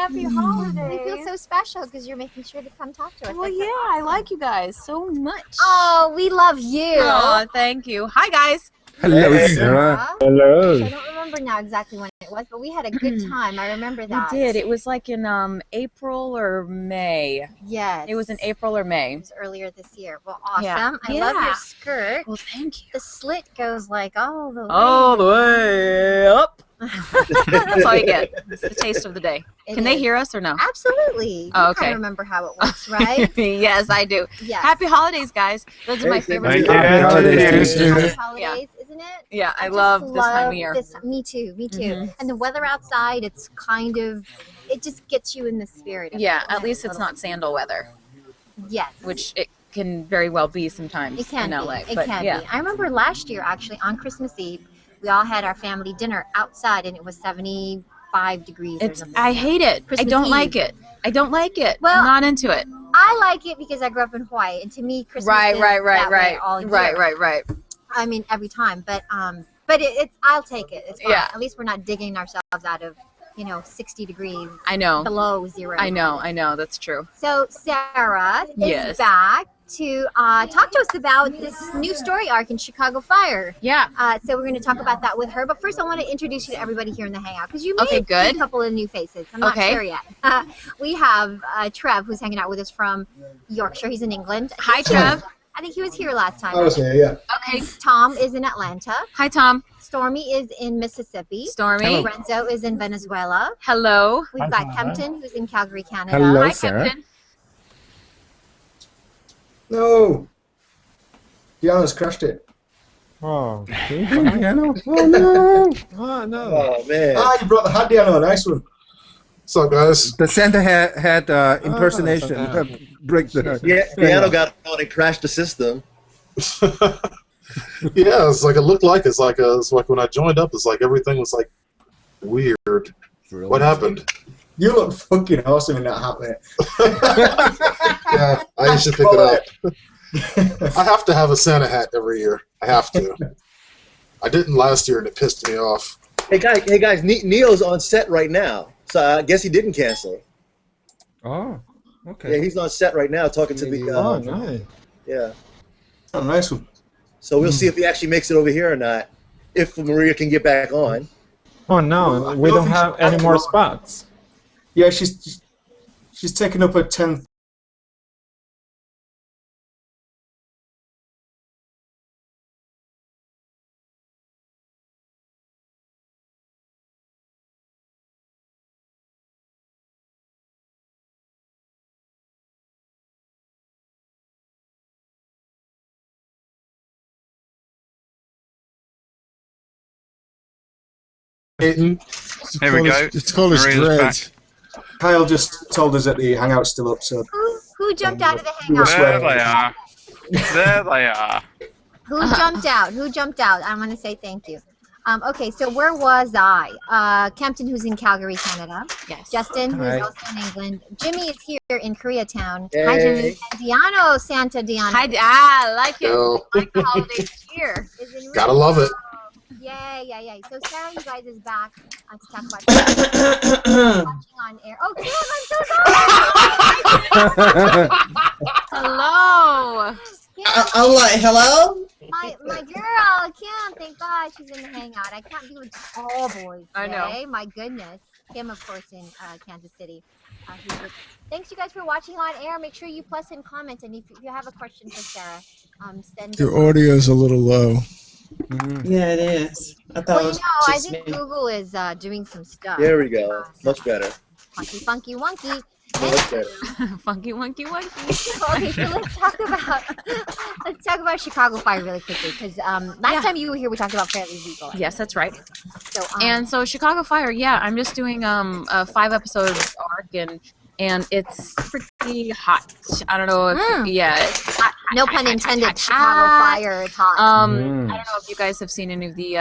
Happy holidays. We feel so special because you're making sure to come talk to us. Well, yeah, I like you guys so much. Oh, we love you. Oh, thank you. Hi, guys. Hello, Hey. Sarah. Hello. I don't remember now exactly when it was, but we had a good time. I remember that. We did. It was like in April or May. Yes. It was in April or May. It was earlier this year. Well, awesome. Yeah. I love your skirt. Well, thank you. The slit goes like all the way. All the way up. That's all you get. It's the taste of the day. Can they hear us or no? Absolutely. Oh, You okay. kind of remember how it works, right? Yes, I do. Yes. Happy holidays, guys. Those are my favorite. Thank Happy you. holidays. Happy holidays, isn't it? Yeah, I just love this time of year. Me too. Me too. Mhm. And the weather outside, it's kind of, it just gets you in the spirit. Yeah, at least it's not sandal weather, Yes. which it can very well be sometimes It can in be. LA. It but can yeah. be. I remember last year, actually, on Christmas Eve, we all had our family dinner outside, and it was 75 degrees or something. I hate it. Christmas I don't Eve. like it. I don't like it. Well, I'm not into it. I like it because I grew up in Hawaii, and to me, Christmas Right, is right, right, that way right, all year. right. I mean, every time, but it's I'll take it. It's fine. Yeah. At least we're not digging ourselves out of 60 degrees I know. below zero. I know. That's true. So Sarah Yes. is back to talk to us about this new story arc in Chicago Fire. Yeah. So we're going to talk about that with her. But first, I want to introduce you to everybody here in the Hangout because you may Okay, see good. a couple of new faces. I'm not Okay. sure yet. We have Trev, who's hanging out with us from Yorkshire. He's in England. Hi, Trev. I think he was here last time. I was here, yeah. Okay. Tom is in Atlanta. Hi, Tom. Stormy is in Mississippi. Stormy. Lorenzo is in Venezuela. Hello. We've got Kempton, who's in Calgary, Canada. Hello. Hi, Sarah. Captain. No. Diana's crashed it. Oh. Diana. Oh, no. Oh, no. Oh, man. Ah, you brought the hat, Diana. Nice one. What's up, guys? The Santa had impersonation. Oh, Break the. Yeah, Piano got on and crashed the system. Yeah, it's like it looked like it's like when I joined up, it's like everything was like weird. What happened? You look fucking awesome in that hat, mate. Yeah, I should pick it up. I have to have a Santa hat every year. I have to. I didn't last year, and it pissed me off. Hey guys, Neo's on set right now, so I guess he didn't cancel. Oh, okay. Yeah, he's on set right now talking to the. Oh, nice. Yeah. Oh, nice one. So we'll see if he actually makes it over here or not. If Maria can get back on. Oh, no, we don't have any more spots. Yeah, she's taken up a 10th. Here we go. It's called his Maria's dreads. Kyle just told us that the Hangout's still up, so. Who jumped out of the We were Hangout? There they are. There they are. Who jumped out? Who jumped out? I want to say thank you. Okay, so where was I? Kempton, who's in Calgary, Canada. Yes. Justin, who's Hi. also in England. Jimmy is here in Koreatown. Hey. Hi, Jimmy. And Diano, Santa Diano. Hi. I like it. Yo. Like the holidays here. is in Gotta love it. Yay. So Sarah, you guys, is back to talk about watching on air. Oh, Kim, I'm so sorry. Hello. Kim, I'm like, hello? my girl, Kim, thank God she's in the Hangout. I can't be with all boys I know. today. My goodness. Kim, of course, in Kansas City. Thanks, you guys, for watching on air. Make sure you plus and comment. And if you have a question for Sarah, send Your it. audio's a little low. Yeah, it is. I thought Well, it you was know, I just think me. Google is doing some stuff. There we go. Much better. Funky, wonky. Much better. Funky, wonky. Okay, so let's talk about Chicago Fire really quickly because last time you were here, we talked about Fairly Legal. Yes, that's right. So And so Chicago Fire, yeah, I'm just doing a 5-episode arc, and it's pretty hot. I don't know if it's hot. no pun intended. hot. Chicago Fire, it's hot. I don't know if you guys have seen any of the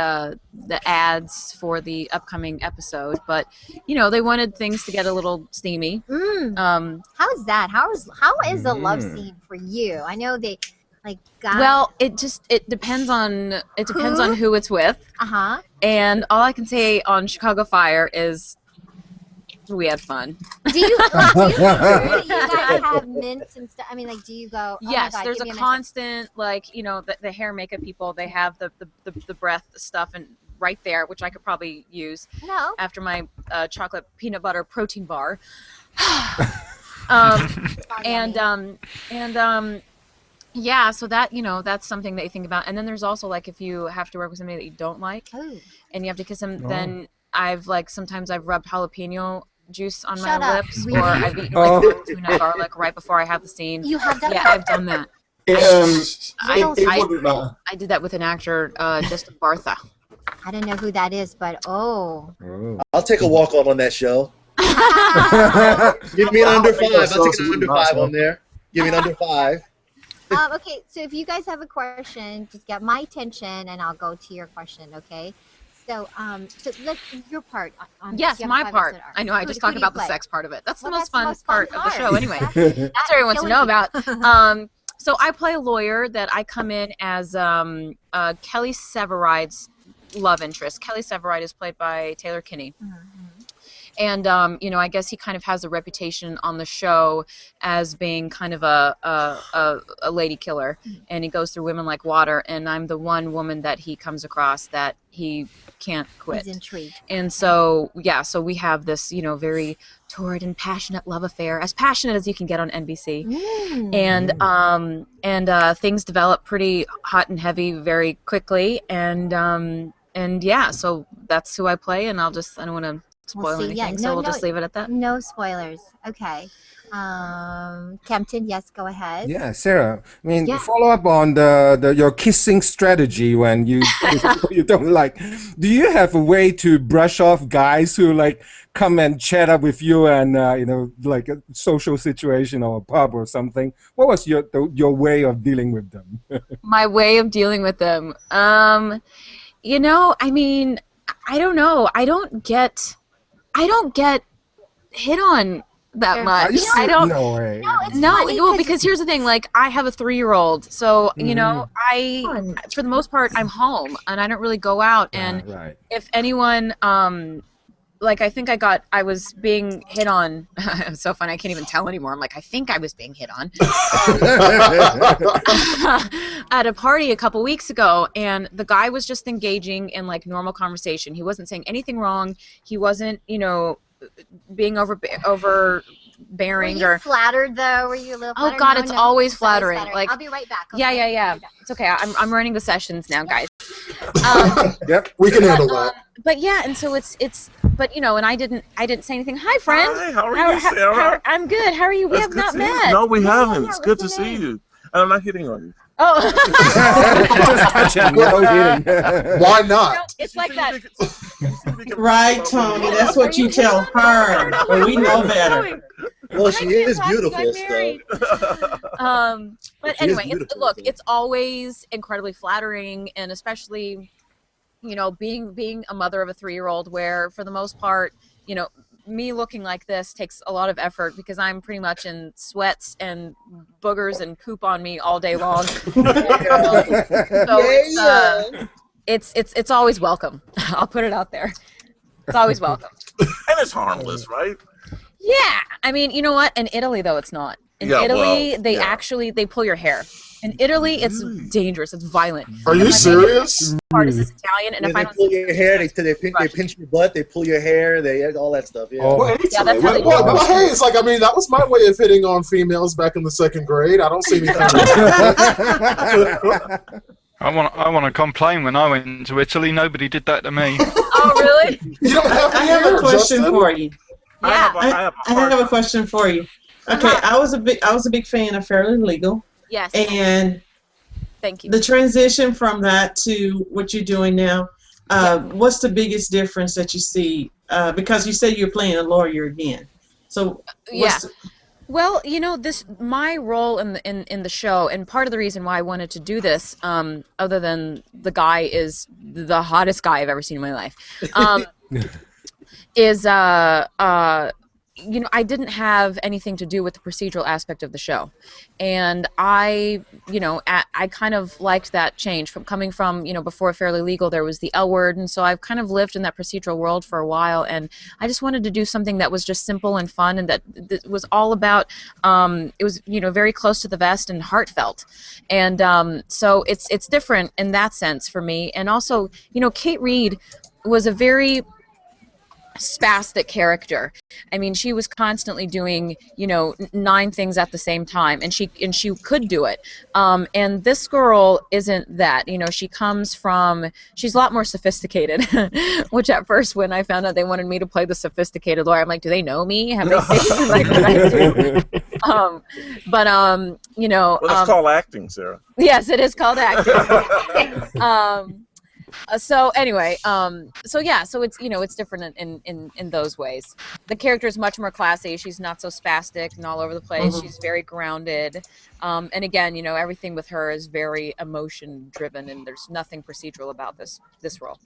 ads for the upcoming episode, but they wanted things to get a little steamy. How is that? How is the love scene for you? I know they guys. Well, it depends on who it's with. Uh-huh. And all I can say on Chicago Fire is We had fun. Do you guys have mints and stuff? I mean, like, do you go? Oh Yes, my God, there's give a me constant, like, you know, the hair makeup people, they have the breath stuff and right there, which I could probably use No. after my chocolate peanut butter protein bar. Yeah, so that, you know, that's something that you think about. And then there's also, like, if you have to work with somebody that you don't like and you have to kiss them, then sometimes I've rubbed jalapeno juice on my lips, or I've eaten like tuna garlic right before I have the scene. You have done that? that? I've done that. It wouldn't matter. I did that with an actor, Justin Bartha. I don't know who that is, but I'll take a walk on that show. Give me an under 5. I'll take an under 5 on there. Give me an under 5. Okay, so if you guys have a question, just get my attention, and I'll go to your question. Okay. So, so let's your part. Yes, my part. I know. I just talked about the sex part of it. That's the most fun part of the show, anyway. That's what everyone wants to know about. So I play a lawyer that I come in as Kelly Severide's love interest. Kelly Severide is played by Taylor Kinney. And, you know, I guess he kind of has a reputation on the show as being kind of a lady killer. And he goes through women like water. And I'm the one woman that he comes across that he can't quit. He's intrigued. And so, yeah, so we have this, you know, very torrid and passionate love affair, as passionate as you can get on NBC. And things develop pretty hot and heavy very quickly. And yeah, so that's who I play. And I don't want to spoil anything, so we'll just leave it at that. No spoilers. Okay. Kempton, yes, go ahead. Yeah, Sarah. I mean, follow up on your kissing strategy when you don't like. Do you have a way to brush off guys who like come and chat up with you and you know, like a social situation or a pub or something? What was your way of dealing with them? My way of dealing with them. You know, I mean, I don't know. I don't get hit on that much. I don't. No way. No, well, because here's the thing. Like, I have a 3-year-old, so you know, for the most part, I'm home and I don't really go out. And if anyone, like, I think I was being hit on. It's so funny. I can't even tell anymore. I'm like, I think I was being hit on at a party a couple weeks ago, and the guy was just engaging in like normal conversation. He wasn't saying anything wrong. He wasn't, you know, being overbearing. Were you flattered though? Were you a little flattered? Oh God, it's always flattering. Like, I'll be right back. Okay? Yeah. It's okay. I'm running the sessions now, guys. Yep, we can handle that. But yeah, and so it's but you know, and I didn't say anything. Hi, friend. Hi, how are you, Sarah? I'm good. How are you? We have not met. No, we haven't. It's good to see you. And I'm not hitting on you. Oh. Why not? No, it's like that. Right, Tony. That's what you tell her. But we know better. Well, she is beautiful, but anyway, look, it's always incredibly flattering, and especially, you know, being a mother of a 3-year-old, where for the most part, you know, me looking like this takes a lot of effort because I'm pretty much in sweats and boogers and poop on me all day long. So it's always welcome. I'll put it out there. It's always welcome. And it's harmless, right? Yeah. I mean, you know what? In Italy, though, it's not. In Italy, they pull your hair. In Italy, it's dangerous. It's violent. Are you serious? Part is Italian, and if I they pull your hair, they pinch your butt, they pull your hair, all that stuff. Yeah. Well, hey, it's like, I mean, that was my way of hitting on females back in the 2nd grade. I don't see anything. I want to complain. When I went to Italy, nobody did that to me. Oh, really? You don't have I have a question for you. Yeah. I have a question for you. Okay, I was a big fan of Fairly Legal. Yes. And thank you. The transition from that to what you're doing now, what's the biggest difference that you see? Because you said you're playing a lawyer again. So well, you know, my role in the show, and part of the reason why I wanted to do this, other than the guy is the hottest guy I've ever seen in my life, is I didn't have anything to do with the procedural aspect of the show. And I kind of liked that change from coming from, before Fairly Legal, there was the L Word. And so I've kind of lived in that procedural world for a while. And I just wanted to do something that was just simple and fun, and that was all about, it was, very close to the vest and heartfelt. And so it's different in that sense for me. And also, Kate Reed was a very spastic character. I mean, she was constantly doing 9 things at the same time, and she could do it. And this girl isn't that. She's a lot more sophisticated. Which at first, when I found out they wanted me to play the sophisticated lawyer, I'm like, do they know me? Have they seen like what I do? Well, it's called acting, Sarah. Yes, it is called acting. So anyway, so it's it's different in those ways. The character is much more classy. She's not so spastic and all over the place. She's very grounded, and again, everything with her is very emotion driven, and there's nothing procedural about this role.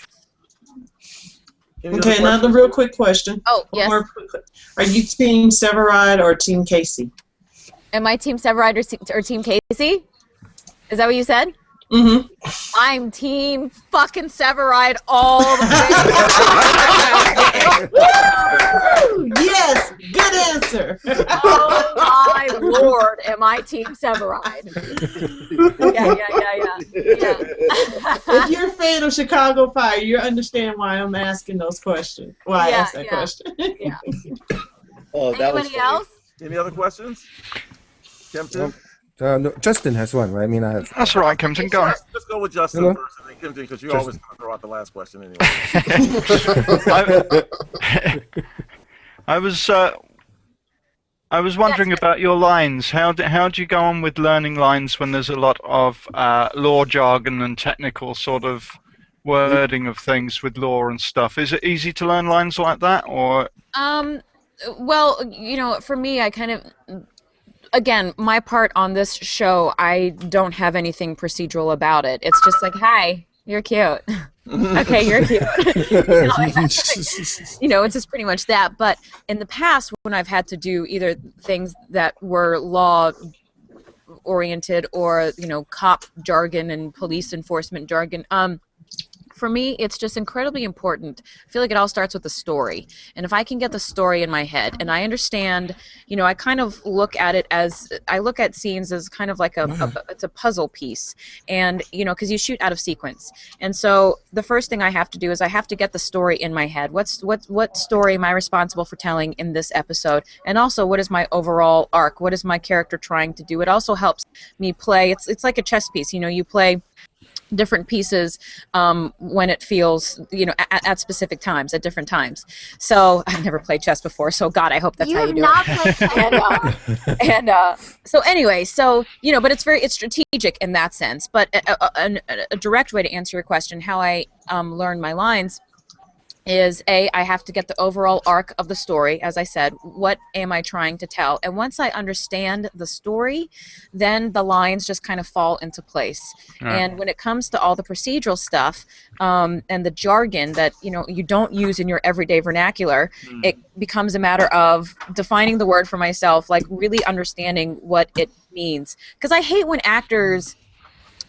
Okay, another real quick question. Oh, yes. Are you Team Severide or Team Casey? Am I Team Severide or Team Casey? Is that what you said? Mm-hmm. I'm Team fucking Severide all the way. Yes, good answer. Oh my lord, am I Team Severide? Yeah. If you're a fan of Chicago Fire, you understand why I'm asking those questions. Why I asked that question. Yeah. Oh, that Anybody else? Any other questions? Kempton? No, Justin has one, right? I mean, That's all right, Kempton. Go on. Let's go with Justin Hello? first, and then Kempton, because you always kind of throw out the last question anyway. I was wondering about your lines. How do you go on with learning lines when there's a lot of law jargon and technical sort of wording of things with law and stuff? Is it easy to learn lines like that, or? Well, for me, I kind of. Again, my part on this show, I don't have anything procedural about it. It's just like, hi, you're cute. Okay, you're cute. It's just pretty much that. But in the past, when I've had to do either things that were law-oriented or, cop jargon and police enforcement jargon, for me, it's just incredibly important. I feel like it all starts with the story. And if I can get the story in my head and I understand, I kind of look at it as, I look at scenes as kind of like it's a puzzle piece. And, because you shoot out of sequence. And so the first thing I have to do is I have to get the story in my head. What story am I responsible for telling in this episode? And also, what is my overall arc? What is my character trying to do? It also helps me play. It's like a chess piece. You play different pieces when it feels, at specific times, at different times. So I've never played chess before, so God, I hope that's how you do it. And so anyway, but it's strategic in that sense. But a direct way to answer your question, how I learn my lines, is I have to get the overall arc of the story. As I said, what am I trying to tell? And once I understand the story, then the lines just kind of fall into place. Right. And when it comes to all the procedural stuff and the jargon that you don't use in your everyday vernacular, it becomes a matter of defining the word for myself, like really understanding what it means. Because I hate when actors,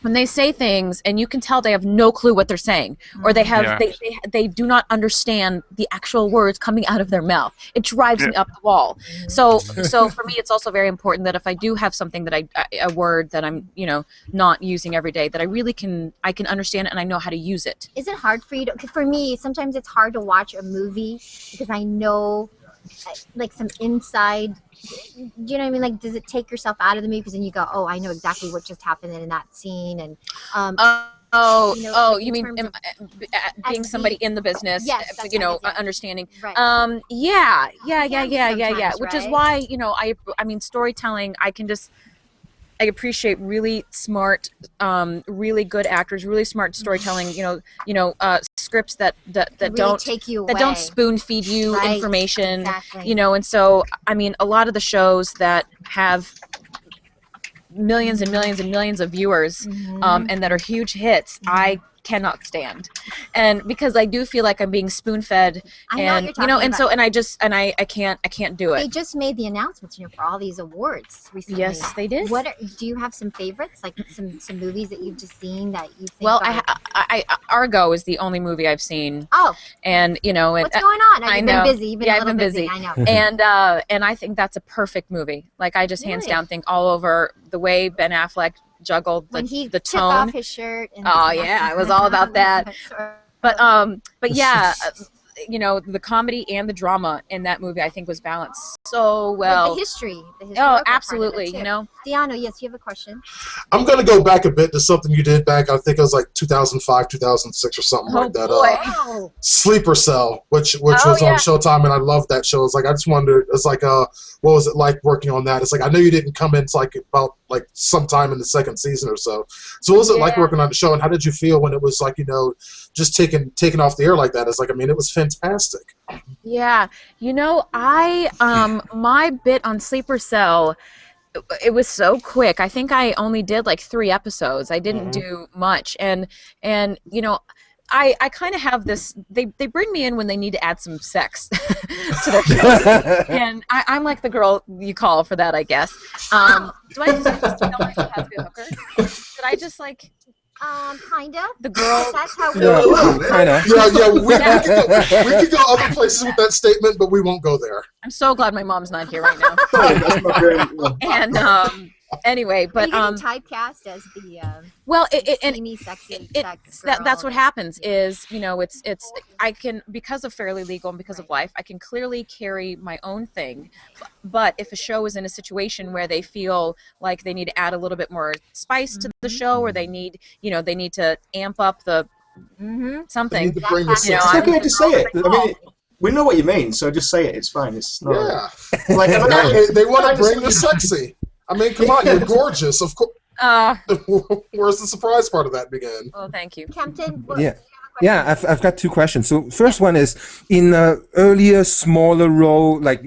when they say things and you can tell they have no clue what they're saying, or they have they do not understand the actual words coming out of their mouth. It drives me up the wall. So for me, it's also very important that if I do have something that a word that I'm not using every day, that I can understand it and I know how to use it. Is it hard for you to? For me, sometimes it's hard to watch a movie because I know like some inside. Do you know what I mean? Like, does it take yourself out of the movie because then you go, oh, I know exactly what just happened in that scene, and you mean being somebody in the business? Yes, understanding. Right. Yeah. Which right? is why I mean storytelling. I appreciate really smart, really good actors, really smart storytelling. Scripts that really don't take you away. That don't spoon feed you information. Exactly. And so I mean, a lot of the shows that have millions and millions and millions of viewers, and that are huge hits, I cannot stand, and because I do feel like I'm being spoon-fed, and I can't do it. They just made the announcements, for all these awards recently. Yes, they did. Do you have some favorites, like some movies that you've just seen that you think? Well, Argo is the only movie I've seen. Oh, and what's going on? I've been busy. You've been I've been busy. I know. And I think that's a perfect movie. Like I just hands down think all over the way Ben Affleck juggled when he the took tone off his shirt. And I was all about that. But yeah, the comedy and the drama in that movie I think was balanced so well. The history. Oh, absolutely. Deanna, yes, you have a question. I'm going to go back a bit to something you did back, I think it was like 2005, 2006 or something like that. Wow. Sleeper Cell, which was on Showtime, and I loved that show. It's like, I just wondered, it's like, what was it like working on that? It's like, I know you didn't come in, it's like about like sometime in the second season or so. So what was it like working on the show, and how did you feel when it was like, just taken off the air like that? It's like, I mean, it was fantastic. Yeah. My bit on Sleeper Cell, it was so quick. I think I only did like 3 episodes. I didn't do much. And I kind of have this, they bring me in when they need to add some sex to their show. And I'm like the girl you call for that, I guess. Do I just feel like I have to be a hooker? Did I just like... Kind of. The girl. That's how we kind of. Yeah. We could go other places with that statement, but we won't go there. I'm so glad my mom's not here right now. And anyway, but are you getting typecast as the sexy that's what happens is it's I can, because of Fairly Legal and because of life, I can clearly carry my own thing, but if a show is in a situation where they feel like they need to add a little bit more spice to the show, or they need to amp up the something, it's okay to say it. I mean, we know what you mean, so just say it. It's fine. It's not like they want to bring the sexy. I mean, come on, you're gorgeous. Of course. Where's the surprise part of that begin? Oh, thank you, Captain. Yeah, I've got 2 questions. So first one is, in an earlier, smaller role, like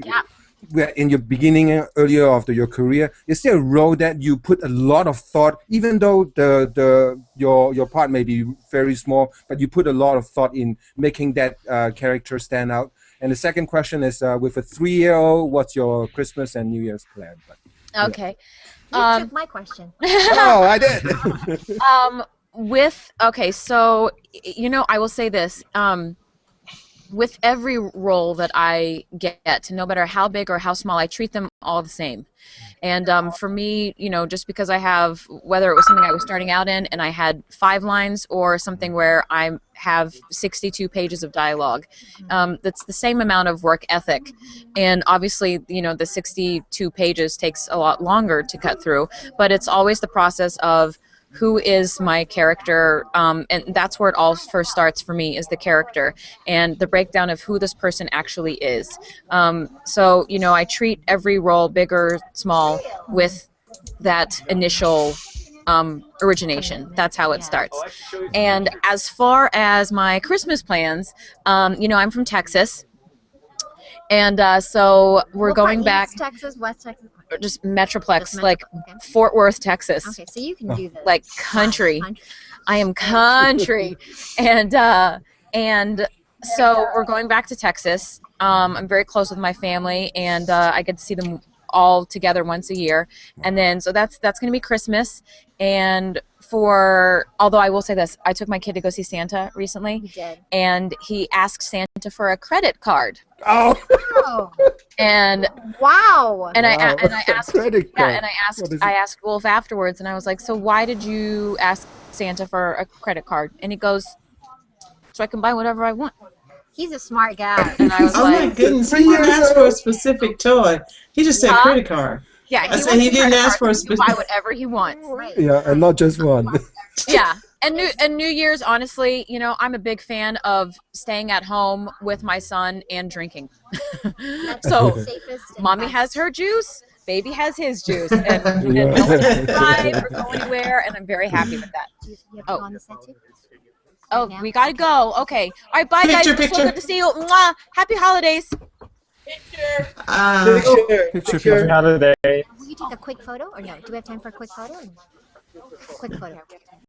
in your beginning, earlier of your career, is there a role that you put a lot of thought, even though your part may be very small, but you put a lot of thought in making that character stand out? And the second question is, with a 3-year-old, what's your Christmas and New Year's plan? Okay. You took my question. Oh, I did. So I will say this. With every role that I get, no matter how big or how small, I treat them all the same. And for me, just because I have, whether it was something I was starting out in and I had 5 lines, or something where I have 62 pages of dialogue, that's the same amount of work ethic. And obviously, the 62 pages takes a lot longer to cut through, but it's always the process of who is my character, and that's where it all first starts for me, is the character and the breakdown of who this person actually is. So I treat every role, big or small, with that initial origination. That's how it starts. And as far as my Christmas plans, I'm from Texas, and so we're going back. East Texas, West Texas. Just Metroplex, like Fort Worth, Texas. Okay, so you can do this. Like country. I am country. And so we're going back to Texas. I'm very close with my family, and I get to see them all together once a year. And then, so that's going to be Christmas. And although I will say this, I took my kid to go see Santa recently. You did. And he asked Santa for a credit card. Oh. And wow. And I asked I asked Wolf afterwards, and I was like, so why did you ask Santa for a credit card? And he goes, so I can buy whatever I want. He's a smart guy. And I was my goodness, he didn't ask for a specific toy. He just said credit card. Yeah, he didn't ask for a specific. Buy whatever he wants. Right. Yeah, and not just one. Yeah, and New Year's, honestly, I'm a big fan of staying at home with my son and drinking. So, mommy has her juice, baby has his juice, and no one has to drive or go anywhere, and I'm very happy with that. Oh, we gotta go. Okay. All right, bye, guys. It's so good to see you. Mwah. Happy holidays. Picture. Happy holiday. Will you take a quick photo or no? Do we have time for a quick photo? Quick photo.